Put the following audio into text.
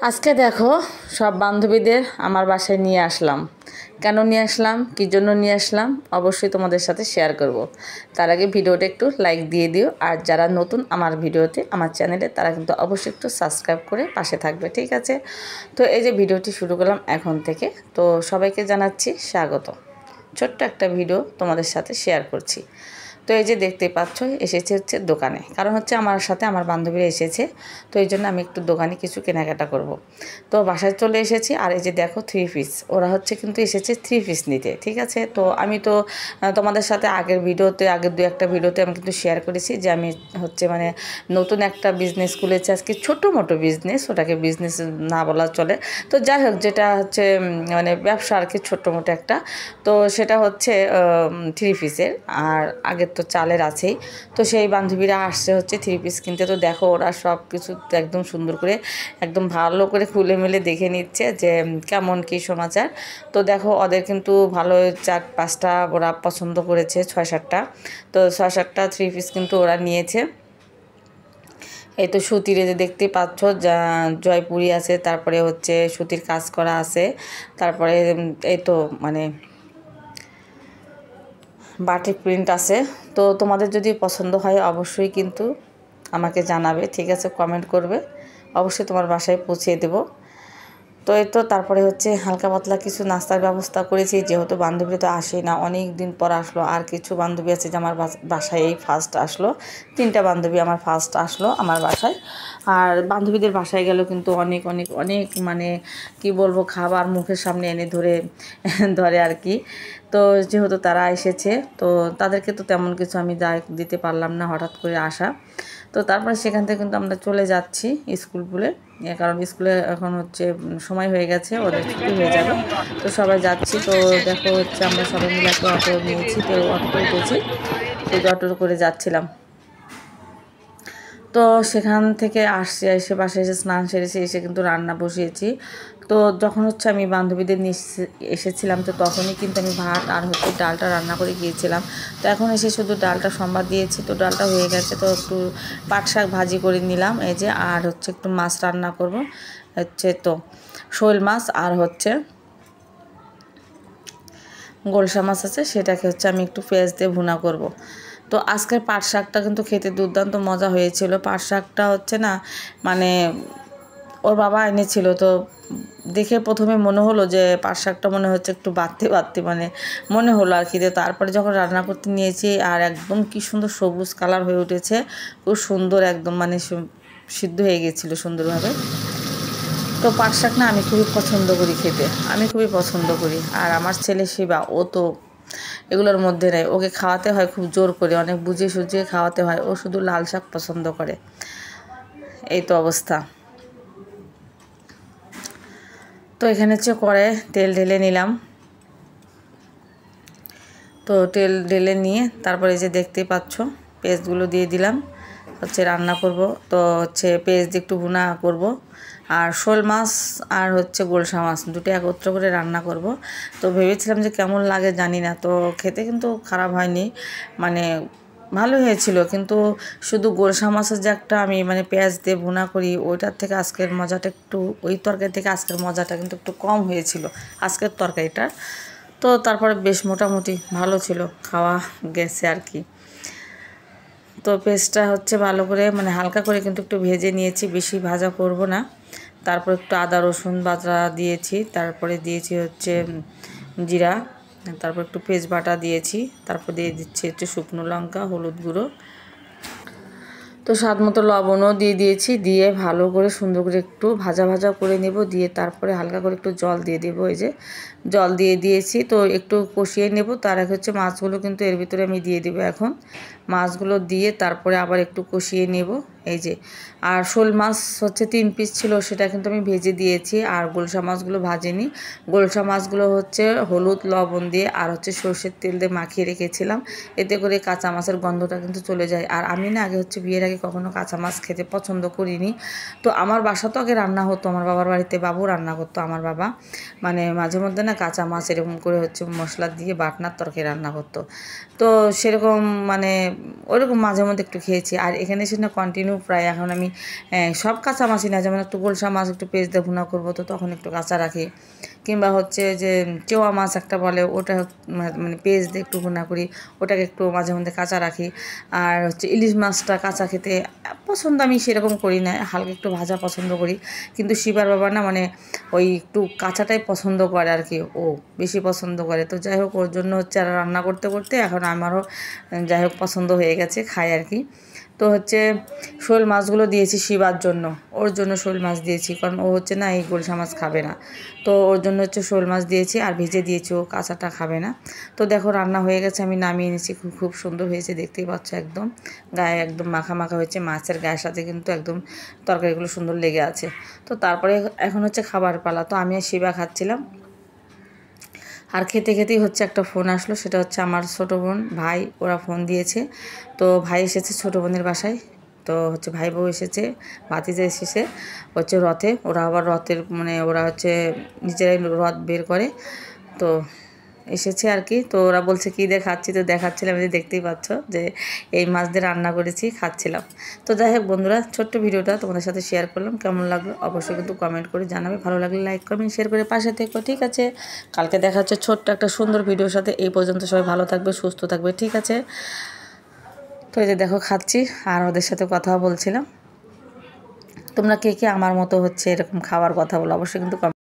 আজকে দেখো সব বান্ধবীদের আমার বাসায় নিয়ে আসলাম। কেন নিয়ে আসলাম, কী জন্য নিয়ে আসলাম, অবশ্যই তোমাদের সাথে শেয়ার করব। তার আগে ভিডিওটা একটু লাইক দিয়ে দিও, আর যারা নতুন আমার ভিডিওতে আমার চ্যানেলে তারা কিন্তু অবশ্যই একটু সাবস্ক্রাইব করে পাশে থাকবে, ঠিক আছে? তো এই যে ভিডিওটি শুরু করলাম এখন থেকে, তো সবাইকে জানাচ্ছি স্বাগত। ছোট্ট একটা ভিডিও তোমাদের সাথে শেয়ার করছি। তো এই যে দেখতেই পাচ্ছ এসেছে হচ্ছে দোকানে, কারণ হচ্ছে আমার সাথে আমার বান্ধবীরা এসেছে, তো এই জন্য আমি একটু দোকানে কিছু কেনাকাটা করব। তো বাসায় চলে এসেছি, আর এই যে দেখো 3 পিস, ওরা হচ্ছে কিন্তু এসেছে 3 পিস নিতে, ঠিক আছে? তো আমি তো তোমাদের সাথে আগের দু একটা ভিডিওতে আমি কিন্তু শেয়ার করেছি যে আমি হচ্ছে মানে নতুন একটা বিজনেস খুলেছি আজকে, ছোটো মোটো বিজনেস, ওটাকে বিজনেস না বলা চলে। তো যাই হোক, যেটা হচ্ছে মানে ব্যবসা আর কি, ছোট্ট মোটো একটা। তো সেটা হচ্ছে 3 পিসের, আর আগের তো চালের আছেই। তো সেই বান্ধবীরা আসছে হচ্ছে 3 পিস কিনতে। তো দেখো ওরা সব কিছু একদম সুন্দর করে একদম ভালো করে খুলে মেলে দেখে নিচ্ছে যে কেমন কী সমাচার। তো দেখো ওদের কিন্তু ভালো 4-5টা ওরা পছন্দ করেছে, 6-7টা। তো 6-7টা 3 পিস কিন্তু ওরা নিয়েছে। এই তো সুতির যে দেখতে পাচ্ছ, জয়পুরি আছে, তারপরে হচ্ছে সুতির কাজ করা আছে, তারপরে এই তো মানে বাটিক প্রিন্ট আছে। তো তোমাদের যদি পছন্দ হয় অবশ্যই কিন্তু আমাকে জানাবে, ঠিক আছে? কমেন্ট করবে, অবশ্যই তোমার বাসায় পৌঁছিয়ে দেবো। তো এই তো তারপরে হচ্ছে হালকা পাতলা কিছু নাস্তার ব্যবস্থা করেছি, যেহেতু বান্ধবী তো আসেই না, অনেক দিন পর আসলো। আর কিছু বান্ধবী আছে যে আমার বাসায় এই ফার্স্ট আসলো, 3টা বান্ধবী আমার ফার্স্ট আসলো আমার বাসায়। আর বান্ধবীদের বাসায় গেলেও কিন্তু অনেক অনেক অনেক মানে কি বলবো, খাবার মুখের সামনে এনে ধরে আর কি। তো যেহেতু তারা এসেছে, তো তাদেরকে তো তেমন কিছু আমি দিতে পারলাম না, হঠাৎ করে আসা। তো তারপরে সেখান থেকে কিন্তু আমরা চলে যাচ্ছি স্কুল বলে, কারণ স্কুলে এখন হচ্ছে সময় হয়ে গেছে, ওদের ছুটি হয়ে যাবে। তো সবাই যাচ্ছি। তো দেখো হচ্ছে আমরা সবাই মিলে একটা অটো নিয়েছি, তো অটোতে উঠেছি, তো অটো করে যাচ্ছিলাম। তো সেখান থেকে এসে বাসায় এসে স্নান সেরেছি, এসে কিন্তু রান্না বসিয়েছি। তো যখন হচ্ছে আমি বান্ধবীদের নিয়ে এসেছিলাম, তো তখনই কিন্তু আমি ভাত আর হচ্ছে ডালটা রান্না করে গিয়েছিলাম। তো এখন এসে শুধু ডালটা সম্বাদ দিয়েছি, তো ডালটা হয়ে গেছে। তো একটু পাট শাক ভাজি করে নিলাম এই যে, আর হচ্ছে একটু মাছ রান্না করব, হচ্ছে তো শোল মাছ আর হচ্ছে গোলসা মাছ আছে, সেটাকে হচ্ছে আমি একটু পেঁয়াজ দিয়ে ভুনা করব। তো আজকের পাট শাকটা কিন্তু খেতে দুর্দান্ত মজা হয়েছিল। পাট শাকটা হচ্ছে না মানে ওর বাবা এনেছিল, তো দেখে প্রথমে মনে হলো যে পাট শাকটা মনে হচ্ছে একটু বাড়তে মানে মনে হলো আর কি। তারপরে যখন রান্না করতে নিয়েছি, আর একদম কি সুন্দর সবুজ কালার হয়ে উঠেছে, খুব সুন্দর একদম মানে সিদ্ধ হয়ে গেছিলো সুন্দরভাবে। তো পাট শাক না আমি খুবই পছন্দ করি খেতে, আমি খুবই পছন্দ করি। আর আমার ছেলে শিবা, ও তো এগুলোর মধ্যে নেই, ওকে খাওয়াতে হয় খুব জোর করে, অনেক বুঝিয়ে সুঝিয়ে খাওয়াতে হয়, ও শুধু লাল শাক পছন্দ করে। এই তো অবস্থা। তো এখানে হচ্ছে কড়াইয়ে তেল ঢেলে নিলাম। তো তেল ঢেলে নিয়ে তারপরে যে দেখতেই পাচ্ছ পেঁয়াজগুলো দিয়ে দিলাম, হচ্ছে রান্না করব। তো হচ্ছে পেঁয়াজ দিয়ে একটু ভুনা করব, আর শোল মাছ আর হচ্ছে গোলসা মাছ দুটো একত্র করে রান্না করব। তো ভেবেছিলাম যে কেমন লাগে জানি না, তো খেতে কিন্তু খারাপ হয়নি, মানে ভালো হয়েছিল। কিন্তু শুধু গোলসা মাছের যে একটা আমি মানে পেঁয়াজ দিয়ে ভুনা করি, ওইটার থেকে আজকের মজাটা একটু, ওই তরকারি থেকে আজকের মজাটা কিন্তু একটু কম হয়েছিল আজকের তরকারিটা। তো তারপরে বেশ মোটামুটি ভালো ছিল, খাওয়া গেছে আর কি। তো পেস্টটা হচ্ছে ভালো করে মানে হালকা করে কিন্তু একটু ভেজে নিয়েছি, বেশি ভাজা করব না। তারপর একটু আদা রসুন বাটা দিয়েছি, তারপরে দিয়েছি হচ্ছে জিরা, তারপর একটু পেঁয়াজ বাটা দিয়েছি, তারপর দিয়ে দিচ্ছি একটু শুকনো লঙ্কা, হলুদ গুঁড়ো, তো স্বাদ মতো লবণও দিয়ে দিয়েছি। দিয়ে ভালো করে সুন্দর করে একটু ভাজা ভাজা করে নেব, দিয়ে তারপরে হালকা করে একটু জল দিয়ে দেবো। এই যে জল দিয়ে দিয়েছি, তো একটু কষিয়ে নেব। তার আগে হচ্ছে মাছগুলো কিন্তু এর ভিতরে আমি দিয়ে দেবো এখন। মাছগুলো দিয়ে তারপরে আবার একটু কষিয়ে নেব। এই যে, আর শোল মাছ হচ্ছে 3 পিস ছিল, সেটা কিন্তু আমি ভেজে দিয়েছি। আর গোলসা মাছগুলো ভাজিনি, গোলসা মাছগুলো হচ্ছে হলুদ লবণ দিয়ে আর হচ্ছে সর্ষের তেল দিয়ে মাখিয়ে রেখেছিলাম, এতে করে কাঁচা মাছের গন্ধটা কিন্তু চলে যায়। আর আমি না আগে হচ্ছে বিয়ের আগে কখনো কাঁচা মাছ খেতে পছন্দ করিনি। তো আমার বাসা তো আগে রান্না হতো, আমার বাবার বাড়িতে বাবু রান্না করতো, আমার বাবা মানে মাঝে মধ্যে না কাঁচা মাছ এরকম করে হচ্ছে মশলা দিয়ে বাটনার তরকারি রান্না করতো। তো সেরকম মানে ওইরকম মাঝে মধ্যে একটু খেয়েছি। আর এখানে এসে না কন্টিনিউ প্রায় এখন আমি সব কাঁচা মাছই না, যেমন একটু গোলসা মাছ একটু পেঁয়াজ দিয়ে ভুনা করবো, তো তখন একটু কাঁচা রাখি, কিংবা হচ্ছে যে চেওয়া মাছ একটা বলে, ওটা মানে পেঁয়াজ দিয়ে একটু ভুনা করি, ওটাকে একটু মাঝে মধ্যে কাঁচা রাখি। আর হচ্ছে ইলিশ মাছটা কাঁচা খেতে পছন্দ আমি সেরকম করি না, হালকা একটু ভাজা পছন্দ করি। কিন্তু শিবার বাবা না মানে ওই একটু কাঁচাটাই পছন্দ করে আর কি, ও বেশি পছন্দ করে। তো যাই হোক, ওর জন্য হচ্ছে আর রান্না করতে করতে এখন আমারও যাই হোক পছন্দ হয়ে গেছে, খাই আর কি। তো হচ্ছে শোল মাছগুলো দিয়েছি শিবার জন্য, ওর জন্য শোল মাছ দিয়েছি, কারণ ও হচ্ছে না এই গোলসা মাছ খাবে না, তো ওর জন্য হচ্ছে শোল মাছ দিয়েছি আর ভেজে দিয়েছি, ও কাঁচাটা খাবে না। তো দেখো রান্না হয়ে গেছে, আমি নামিয়ে নিয়েছি, খুব খুব সুন্দর হয়েছে, দেখতেই পাচ্ছ একদম গায়ে একদম মাখা মাখা হয়েছে, মাছের গায়ের সাথে কিন্তু একদম তরকারিগুলো সুন্দর লেগে আছে। তো তারপরে এখন হচ্ছে খাবার পালা, তো আমি আর শিবা খাচ্ছিলাম, আর খেতে খেতেই হচ্ছে একটা ফোন আসলো, সেটা হচ্ছে আমার ছোটো বোন ভাই, ওরা ফোন দিয়েছে। তো ভাই এসেছে ছোটো বোনের বাসায়, তো হচ্ছে ভাই বউ এসেছে, ভাতিজা এসেছে হচ্ছে রথে, ওরা আবার রথের মানে ওরা হচ্ছে নিজেরাই রথ বের করে, তো এসেছে আর কি। তো ওরা বলছে কী দিয়ে খাচ্ছি, তো দেখাচ্ছিলাম, যে দেখতেই পাচ্ছ যে এই মাছ দিয়ে রান্না করেছি, খাচ্ছিলাম। তো যাই হোক বন্ধুরা, ছোট্ট ভিডিওটা তোমাদের সাথে শেয়ার করলাম, কেমন লাগলো অবশ্যই কিন্তু কমেন্ট করে জানাবে, ভালো লাগলে লাইক কমেন্ট শেয়ার করে পাশে থেকো, ঠিক আছে? কালকে দেখা হচ্ছে ছোট্ট একটা সুন্দর ভিডিওর সাথে। এই পর্যন্ত সবাই ভালো থাকবে, সুস্থ থাকবে, ঠিক আছে? তো এই যে দেখো খাচ্ছি আর ওদের সাথে কথা বলছিলাম। তোমরা কে কে আমার মতো হচ্ছে এরকম খাওয়ার কথা বলো অবশ্যই কিন্তু